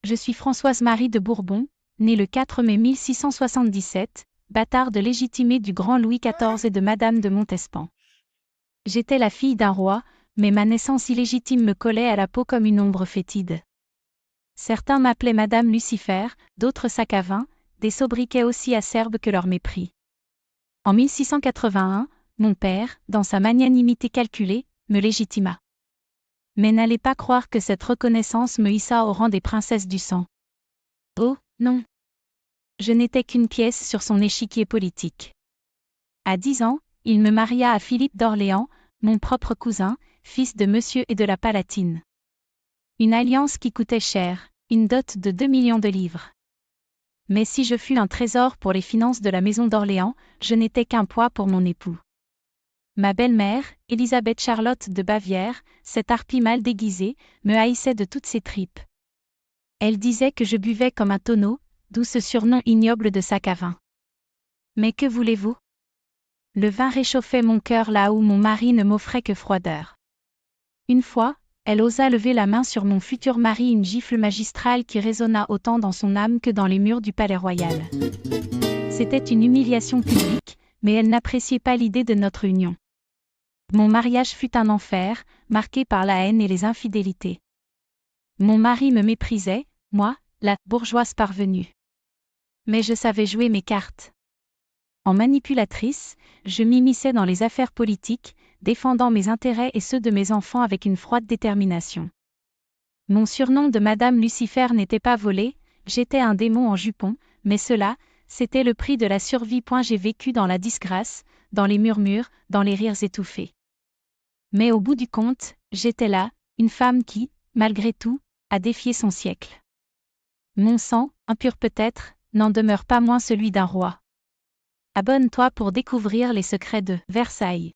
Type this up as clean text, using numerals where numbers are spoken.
Je suis Françoise-Marie de Bourbon, née le 4 mai 1677, bâtarde légitimée du grand Louis XIV et de Madame de Montespan. J'étais la fille d'un roi, mais ma naissance illégitime me collait à la peau comme une ombre fétide. Certains m'appelaient Madame Lucifer, d'autres sac à vin, des sobriquets aussi acerbes que leur mépris. En 1681, mon père, dans sa magnanimité calculée, me légitima. Mais n'allez pas croire que cette reconnaissance me hissa au rang des princesses du sang. Oh, non. Je n'étais qu'une pièce sur son échiquier politique. À 10 ans, il me maria à Philippe d'Orléans, mon propre cousin, fils de Monsieur et de la Palatine. Une alliance qui coûtait cher, une dot de 2 millions de livres. Mais si je fus un trésor pour les finances de la maison d'Orléans, je n'étais qu'un poids pour mon époux. Ma belle-mère, Élisabeth Charlotte de Bavière, cette harpie mal déguisée, me haïssait de toutes ses tripes. Elle disait que je buvais comme un tonneau, d'où ce surnom ignoble de sac à vin. Mais que voulez-vous ? Le vin réchauffait mon cœur là où mon mari ne m'offrait que froideur. Une fois, elle osa lever la main sur mon futur mari, une gifle magistrale qui résonna autant dans son âme que dans les murs du palais royal. C'était une humiliation publique, mais elle n'appréciait pas l'idée de notre union. Mon mariage fut un enfer, marqué par la haine et les infidélités. Mon mari me méprisait, moi, la bourgeoise parvenue. Mais je savais jouer mes cartes. En manipulatrice, je m'immisçais dans les affaires politiques, défendant mes intérêts et ceux de mes enfants avec une froide détermination. Mon surnom de Madame Lucifer n'était pas volé, j'étais un démon en jupon, mais cela, c'était le prix de la survie. J'ai vécu dans la disgrâce, dans les murmures, dans les rires étouffés. Mais au bout du compte, j'étais là, une femme qui, malgré tout, a défié son siècle. Mon sang, impur peut-être, n'en demeure pas moins celui d'un roi. Abonne-toi pour découvrir les secrets de Versailles.